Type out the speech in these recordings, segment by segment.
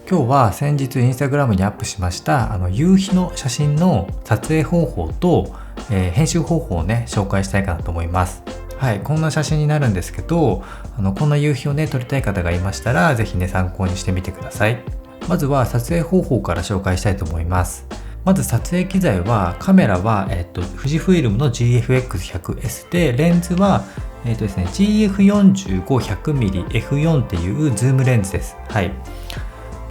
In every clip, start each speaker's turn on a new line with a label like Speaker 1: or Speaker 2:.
Speaker 1: 今日は先日インスタグラムにアップしました夕日の写真の撮影方法と、編集方法をね紹介したいかなと思います。はい、こんな写真になるんですけど、こんな夕日をね撮りたい方がいましたら、ぜひね参考にしてみてください。まずは撮影方法から紹介したいと思います。まず撮影機材は、カメラは、富士フイルムの GFX100S で、レンズはですね、GF45-100mmF4 っていうズームレンズです。はい。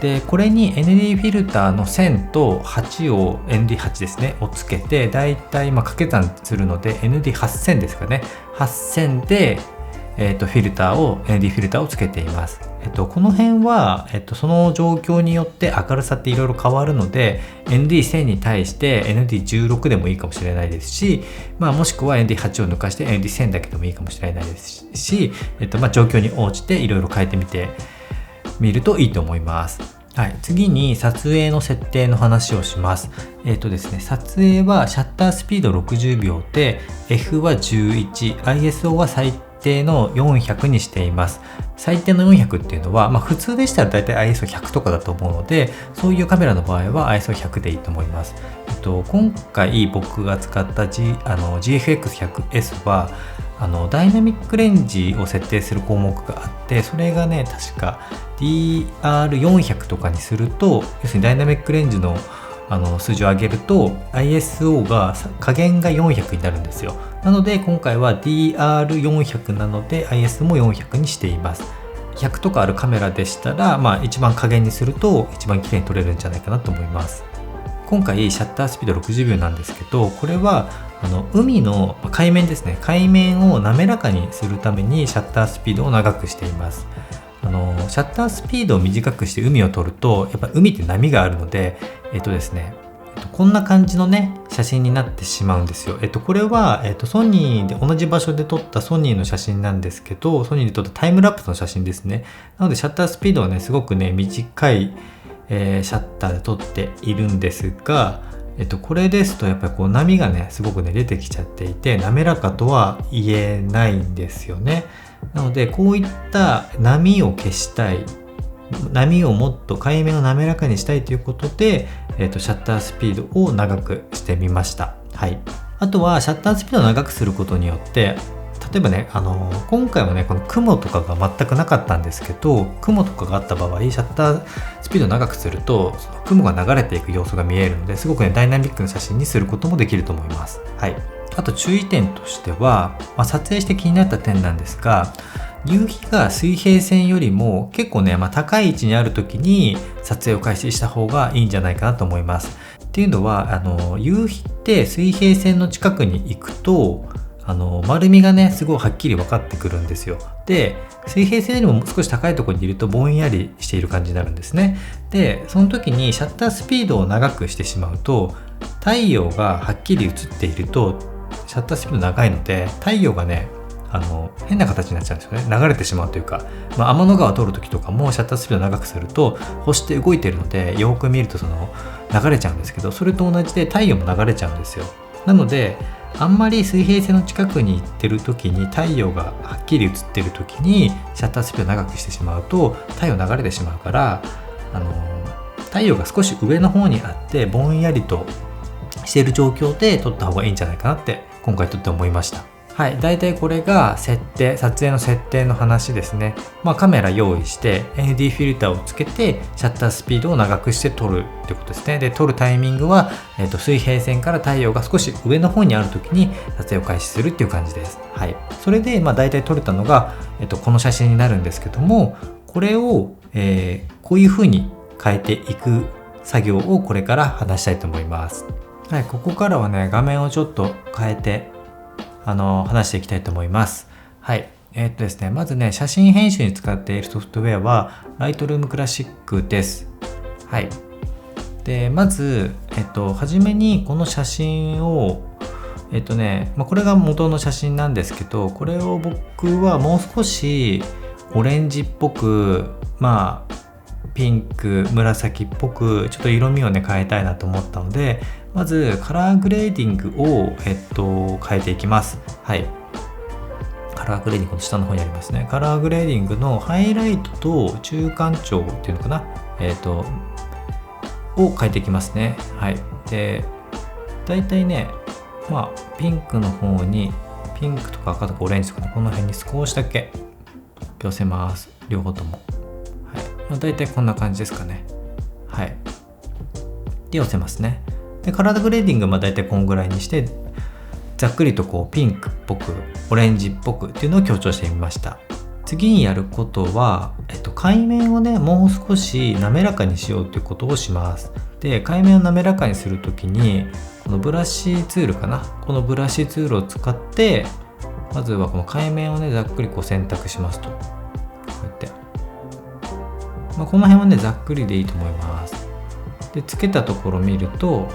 Speaker 1: でこれに ND フィルターの1000と8を ND8 ですねをつけて、だいたい掛け算するので ND8000 ですかね、8000で、フィルターを ND フィルターをつけています。この辺は、その状況によって明るさっていろいろ変わるので、 ND1000 に対して ND16 でもいいかもしれないですし、もしくは ND8 を抜かして ND1000 だけでもいいかもしれないですし、状況に応じていろいろ変えてみて見るといいと思います。はい、次に撮影の設定の話をします。ですね、撮影はシャッタースピード60秒で F は11、ISO は最低の400にしています。最低の400っていうのは、普通でしたらだいたい ISO100 とかだと思うので、そういうカメラの場合は ISO100 でいいと思います。今回僕が使った、GFX100S はダイナミックレンジを設定する項目があって、それがね確か DR400 とかにすると、要するにダイナミックレンジの数字を上げると ISO が加減が400になるんですよ。なので今回は DR400 なので ISO も400にしています。100とかあるカメラでしたら、一番加減にすると一番綺麗に撮れるんじゃないかなと思います。今回シャッタースピード60秒なんですけど、これは海の海面ですね、海面を滑らかにするためにシャッタースピードを長くしています。シャッタースピードを短くして海を撮ると、やっぱ海って波があるので、ですね、こんな感じのね写真になってしまうんですよ。これは、ソニーで同じ場所で撮ったソニーの写真なんですけど、ソニーで撮ったタイムラプスの写真ですね。なのでシャッタースピードはねすごくね短い、シャッターで撮っているんですが、これですとやっぱり波がねすごくね出てきちゃっていて、滑らかとは言えないんですよね。なのでこういった波を消したい、波をもっと海面を滑らかにしたいということで、シャッタースピードを長くしてみました。はい。あとはシャッタースピードを長くすることによって、例えばね、今回はねこの雲とかが全くなかったんですけど、雲とかがあった場合シャッタースピードを長くするとその雲が流れていく様子が見えるので、すごくねダイナミックな写真にすることもできると思います。はい。あと注意点としては、撮影して気になった点なんですが、夕日が水平線よりも結構ね、高い位置にある時に撮影を開始した方がいいんじゃないかなと思います。っていうのは夕日って水平線の近くに行くと丸みがねすごいはっきり分かってくるんですよ。で水平線よりも少し高いところにいるとぼんやりしている感じになるんですね。でその時にシャッタースピードを長くしてしまうと、太陽がはっきり映っているとシャッタースピード長いので、太陽がね変な形になっちゃうんですよね。流れてしまうというか、天の川を通る時とかもシャッタースピードを長くすると星って動いてるので、よく見ると流れちゃうんですけど、それと同じで太陽も流れちゃうんですよ。なのであんまり水平線の近くに行ってる時に、太陽がはっきり映ってる時にシャッタースピードを長くしてしまうと太陽流れてしまうから、太陽が少し上の方にあってぼんやりとしている状況で撮った方がいいんじゃないかなって今回撮って思いました。はい、だいたいこれが撮影の設定の話ですね。カメラ用意して ND フィルターをつけてシャッタースピードを長くして撮るってことですね。で撮るタイミングは、水平線から太陽が少し上の方にある時に撮影を開始するっていう感じです。はい、それでだいたい撮れたのが、この写真になるんですけども、これを、こういう風に変えていく作業をこれから話したいと思います。はい、ここからはね画面をちょっと変えて話していきたいと思います。はい。ですね、まずね、写真編集に使っているソフトウェアは Lightroom Classic です。はい。で、まず、初めにこの写真を、これが元の写真なんですけど、これを僕はもう少しオレンジっぽく、ピンク、紫っぽく、ちょっと色味をね、変えたいなと思ったので、まずカラーグレーディングを、変えていきます。はい。カラーグレーディングの下の方にありますね。カラーグレーディングのハイライトと中間調っていうのかな、を変えていきますね。はい。で、大体ね、ピンクの方に、ピンクとか赤とかオレンジとかね、この辺に少しだけ寄せます。両方とも。はい。大体こんな感じですかね。はい。で、寄せますね。で、カラーグレーディング大体こんぐらいにして、ざっくりとピンクっぽく、オレンジっぽくっていうのを強調してみました。次にやることは、海面をね、もう少し滑らかにしようということをします。で、海面を滑らかにするときに、このブラシツールかな。このブラシツールを使って、まずはこの海面をね、ざっくり選択しますと。こうやって。この辺はね、ざっくりでいいと思います。で、つけたところを見ると、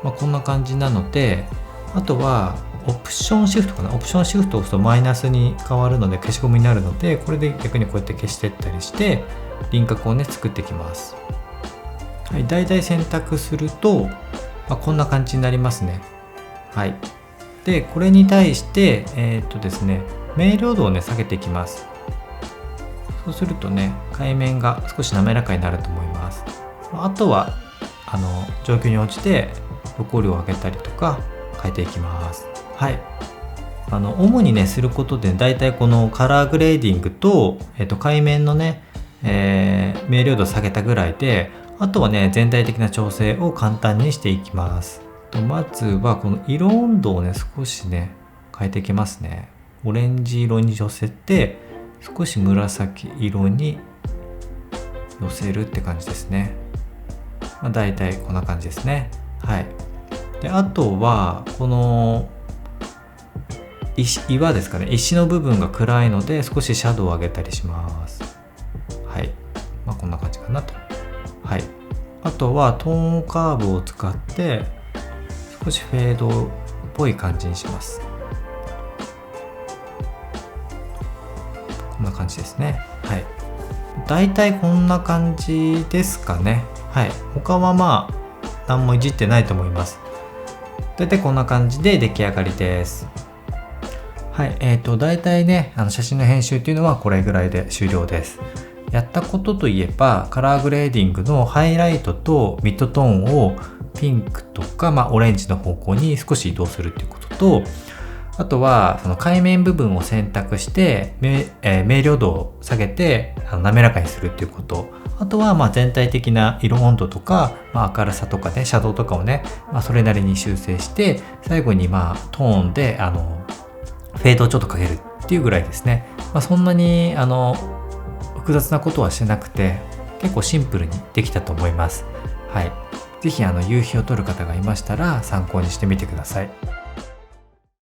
Speaker 1: こんな感じなので、あとは、オプションシフトかな。オプションシフトを押すとマイナスに変わるので消しゴムになるので、これで逆にこうやって消していったりして輪郭をね作っていきます。はい、大体選択すると、こんな感じになりますね。はい。で、これに対してですね、明瞭度をね下げていきます。そうするとね、海面が少し滑らかになると思います。あとは状況に応じて露光量を上げたりとか変えていきます。はい。主にねすることで、だいたいこのカラーグレーディングと、海面のね、明瞭度を下げたぐらいで、あとはね全体的な調整を簡単にしていきます。まずはこの色温度をね少しね変えていきますね。オレンジ色に寄せて、少し紫色に寄せるって感じですね。だいたいこんな感じですね。はい。で、あとはこの岩ですかね。石の部分が暗いので少しシャドウを上げたりします。はい。こんな感じかなと。はい。あとはトーンカーブを使って少しフェードっぽい感じにします。こんな感じですね。はい。だいたいこんな感じですかね。はい。他は何もいじってないと思います。だいたいこんな感じで出来上がりです。はい。だいたいね、写真の編集っていうのはこれぐらいで終了です。やったことといえば、カラーグレーディングのハイライトとミッドトーンをピンクとか、オレンジの方向に少し移動するっていうことと、あとはその海面部分を選択して明瞭度を下げて滑らかにするっていうこと、あとは全体的な色温度とか、明るさとかね、シャドウとかをね、それなりに修正して、最後にトーンでフェードをちょっとかけるっていうぐらいですね。そんなに複雑なことはしてなくて、結構シンプルにできたと思います。はい。ぜひ夕日を撮る方がいましたら参考にしてみてください。